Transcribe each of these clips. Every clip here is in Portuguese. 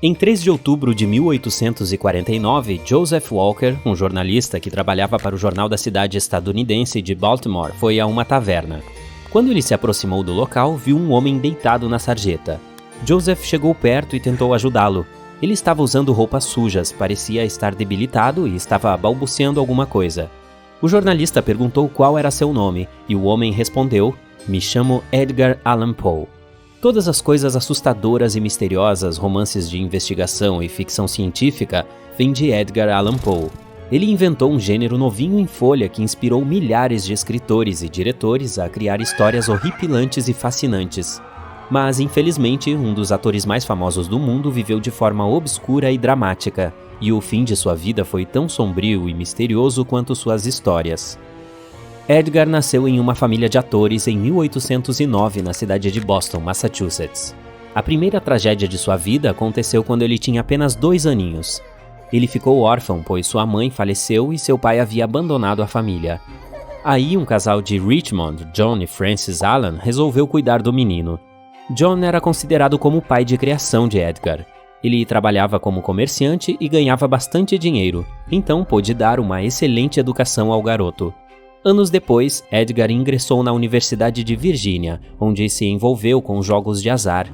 Em 3 de outubro de 1849, Joseph Walker, um jornalista que trabalhava para o jornal da cidade estadunidense de Baltimore, foi a uma taverna. Quando ele se aproximou do local, viu um homem deitado na sarjeta. Joseph chegou perto e tentou ajudá-lo. Ele estava usando roupas sujas, parecia estar debilitado e estava balbuciando alguma coisa. O jornalista perguntou qual era seu nome, e o homem respondeu: "Me chamo Edgar Allan Poe." Todas as coisas assustadoras e misteriosas, romances de investigação e ficção científica, vêm de Edgar Allan Poe. Ele inventou um gênero novinho em folha que inspirou milhares de escritores e diretores a criar histórias horripilantes e fascinantes. Mas, infelizmente, um dos atores mais famosos do mundo viveu de forma obscura e dramática, e o fim de sua vida foi tão sombrio e misterioso quanto suas histórias. Edgar nasceu em uma família de atores em 1809 na cidade de Boston, Massachusetts. A primeira tragédia de sua vida aconteceu quando ele tinha apenas 2 aninhos. Ele ficou órfão, pois sua mãe faleceu e seu pai havia abandonado a família. Aí um casal de Richmond, John e Frances Allan, resolveu cuidar do menino. John era considerado como o pai de criação de Edgar. Ele trabalhava como comerciante e ganhava bastante dinheiro, então pôde dar uma excelente educação ao garoto. Anos depois, Edgar ingressou na Universidade de Virgínia, onde se envolveu com jogos de azar.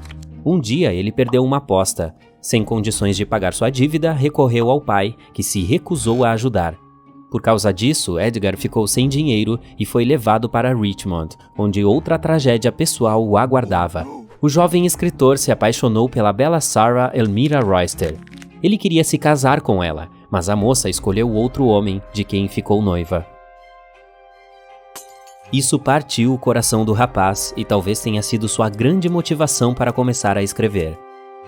Um dia, ele perdeu uma aposta. Sem condições de pagar sua dívida, recorreu ao pai, que se recusou a ajudar. Por causa disso, Edgar ficou sem dinheiro e foi levado para Richmond, onde outra tragédia pessoal o aguardava. O jovem escritor se apaixonou pela bela Sarah Elmira Royster. Ele queria se casar com ela, mas a moça escolheu outro homem, de quem ficou noiva. Isso partiu o coração do rapaz e talvez tenha sido sua grande motivação para começar a escrever.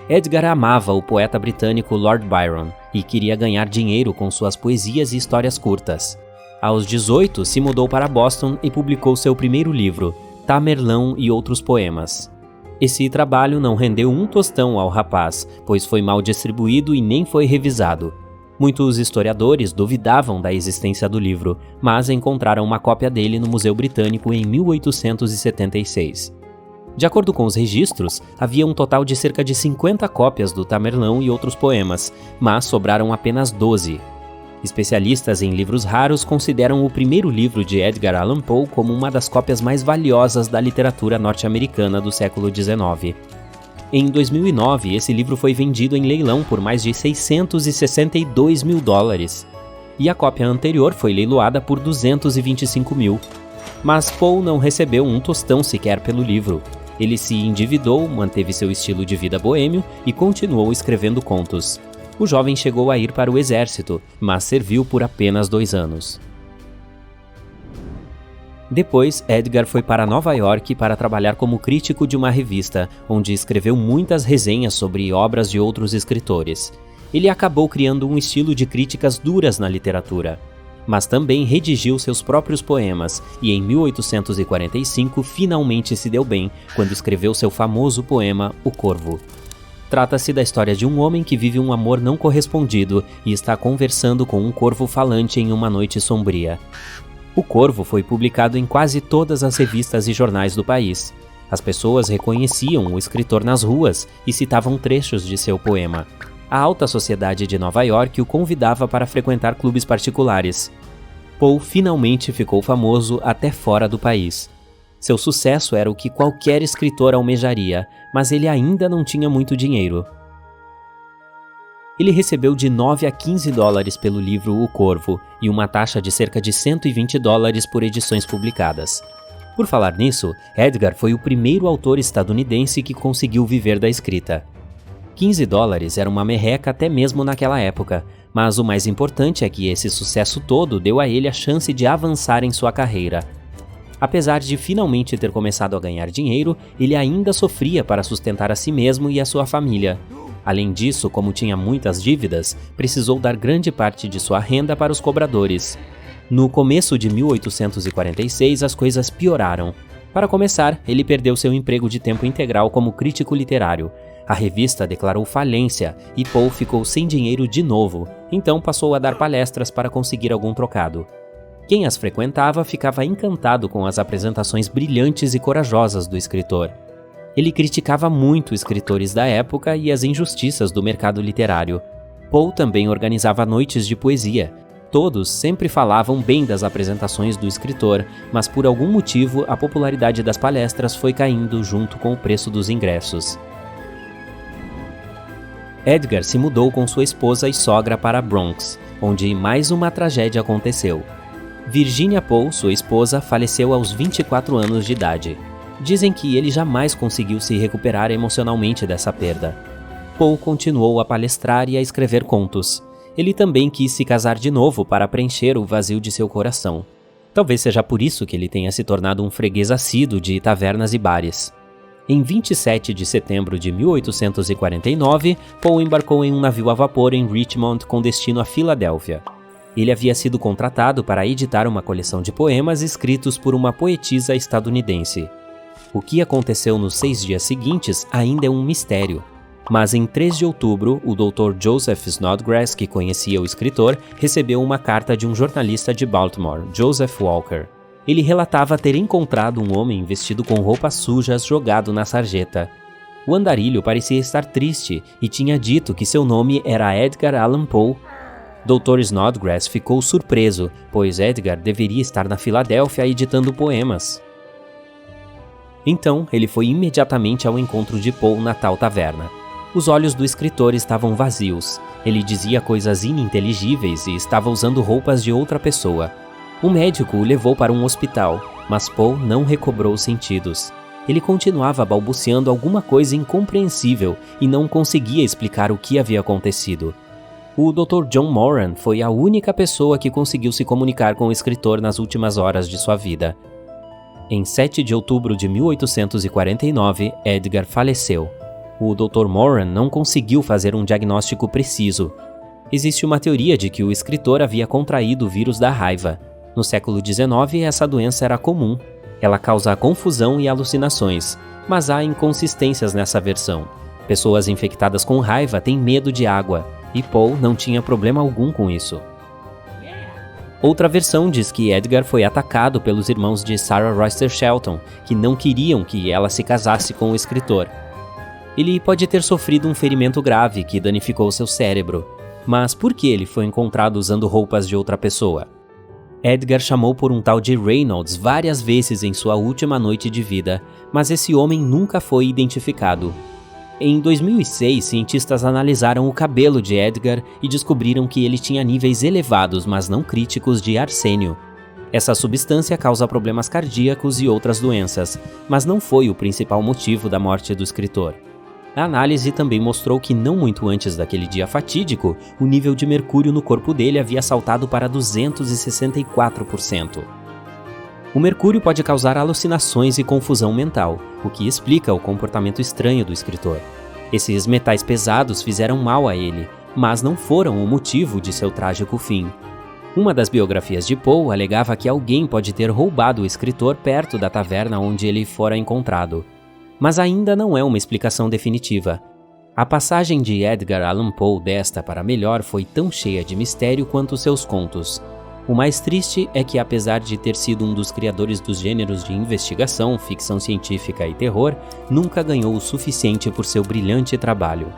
Edgar amava o poeta britânico Lord Byron e queria ganhar dinheiro com suas poesias e histórias curtas. Aos 18, se mudou para Boston e publicou seu primeiro livro, Tamerlão e Outros Poemas. Esse trabalho não rendeu um tostão ao rapaz, pois foi mal distribuído e nem foi revisado. Muitos historiadores duvidavam da existência do livro, mas encontraram uma cópia dele no Museu Britânico em 1876. De acordo com os registros, havia um total de cerca de 50 cópias do Tamerlão e Outros Poemas, mas sobraram apenas 12. Especialistas em livros raros consideram o primeiro livro de Edgar Allan Poe como uma das cópias mais valiosas da literatura norte-americana do século XIX. Em 2009, esse livro foi vendido em leilão por mais de $662 mil, e a cópia anterior foi leiloada por $225 mil. Mas Poe não recebeu um tostão sequer pelo livro. Ele se endividou, manteve seu estilo de vida boêmio e continuou escrevendo contos. O jovem chegou a ir para o exército, mas serviu por apenas 2 anos. Depois, Edgar foi para Nova York para trabalhar como crítico de uma revista, onde escreveu muitas resenhas sobre obras de outros escritores. Ele acabou criando um estilo de críticas duras na literatura, mas também redigiu seus próprios poemas e em 1845 finalmente se deu bem quando escreveu seu famoso poema O Corvo. Trata-se da história de um homem que vive um amor não correspondido e está conversando com um corvo falante em uma noite sombria. O Corvo foi publicado em quase todas as revistas e jornais do país. As pessoas reconheciam o escritor nas ruas e citavam trechos de seu poema. A alta sociedade de Nova York o convidava para frequentar clubes particulares. Poe finalmente ficou famoso até fora do país. Seu sucesso era o que qualquer escritor almejaria, mas ele ainda não tinha muito dinheiro. Ele recebeu de $9 a $15 pelo livro O Corvo e uma taxa de cerca de $120 por edições publicadas. Por falar nisso, Edgar foi o primeiro autor estadunidense que conseguiu viver da escrita. $15 era uma merreca até mesmo naquela época, mas o mais importante é que esse sucesso todo deu a ele a chance de avançar em sua carreira. Apesar de finalmente ter começado a ganhar dinheiro, ele ainda sofria para sustentar a si mesmo e a sua família. Além disso, como tinha muitas dívidas, precisou dar grande parte de sua renda para os cobradores. No começo de 1846, as coisas pioraram. Para começar, ele perdeu seu emprego de tempo integral como crítico literário. A revista declarou falência e Poe ficou sem dinheiro de novo, então passou a dar palestras para conseguir algum trocado. Quem as frequentava ficava encantado com as apresentações brilhantes e corajosas do escritor. Ele criticava muito escritores da época e as injustiças do mercado literário. Poe também organizava noites de poesia. Todos sempre falavam bem das apresentações do escritor, mas por algum motivo a popularidade das palestras foi caindo junto com o preço dos ingressos. Edgar se mudou com sua esposa e sogra para Bronx, onde mais uma tragédia aconteceu. Virginia Poe, sua esposa, faleceu aos 24 anos de idade. Dizem que ele jamais conseguiu se recuperar emocionalmente dessa perda. Poe continuou a palestrar e a escrever contos. Ele também quis se casar de novo para preencher o vazio de seu coração. Talvez seja por isso que ele tenha se tornado um freguês assíduo de tavernas e bares. Em 27 de setembro de 1849, Poe embarcou em um navio a vapor em Richmond com destino a Filadélfia. Ele havia sido contratado para editar uma coleção de poemas escritos por uma poetisa estadunidense. O que aconteceu nos 6 dias seguintes ainda é um mistério. Mas em 3 de outubro, o Dr. Joseph Snodgrass, que conhecia o escritor, recebeu uma carta de um jornalista de Baltimore, Joseph Walker. Ele relatava ter encontrado um homem vestido com roupas sujas jogado na sarjeta. O andarilho parecia estar triste e tinha dito que seu nome era Edgar Allan Poe. Dr. Snodgrass ficou surpreso, pois Edgar deveria estar na Filadélfia editando poemas. Então, ele foi imediatamente ao encontro de Poe na tal taverna. Os olhos do escritor estavam vazios. Ele dizia coisas ininteligíveis e estava usando roupas de outra pessoa. O médico o levou para um hospital, mas Poe não recobrou os sentidos. Ele continuava balbuciando alguma coisa incompreensível e não conseguia explicar o que havia acontecido. O Dr. John Moran foi a única pessoa que conseguiu se comunicar com o escritor nas últimas horas de sua vida. Em 7 de outubro de 1849, Edgar faleceu. O Dr. Moran não conseguiu fazer um diagnóstico preciso. Existe uma teoria de que o escritor havia contraído o vírus da raiva. No século XIX, essa doença era comum. Ela causa confusão e alucinações, mas há inconsistências nessa versão. Pessoas infectadas com raiva têm medo de água, e Poe não tinha problema algum com isso. Outra versão diz que Edgar foi atacado pelos irmãos de Sarah Royster Shelton, que não queriam que ela se casasse com o escritor. Ele pode ter sofrido um ferimento grave que danificou seu cérebro, mas por que ele foi encontrado usando roupas de outra pessoa? Edgar chamou por um tal de Reynolds várias vezes em sua última noite de vida, mas esse homem nunca foi identificado. Em 2006, cientistas analisaram o cabelo de Edgar e descobriram que ele tinha níveis elevados, mas não críticos, de arsênio. Essa substância causa problemas cardíacos e outras doenças, mas não foi o principal motivo da morte do escritor. A análise também mostrou que não muito antes daquele dia fatídico, o nível de mercúrio no corpo dele havia saltado para 264%. O mercúrio pode causar alucinações e confusão mental, o que explica o comportamento estranho do escritor. Esses metais pesados fizeram mal a ele, mas não foram o motivo de seu trágico fim. Uma das biografias de Poe alegava que alguém pode ter roubado o escritor perto da taverna onde ele fora encontrado. Mas ainda não é uma explicação definitiva. A passagem de Edgar Allan Poe desta para melhor foi tão cheia de mistério quanto seus contos. O mais triste é que, apesar de ter sido um dos criadores dos gêneros de investigação, ficção científica e terror, nunca ganhou o suficiente por seu brilhante trabalho.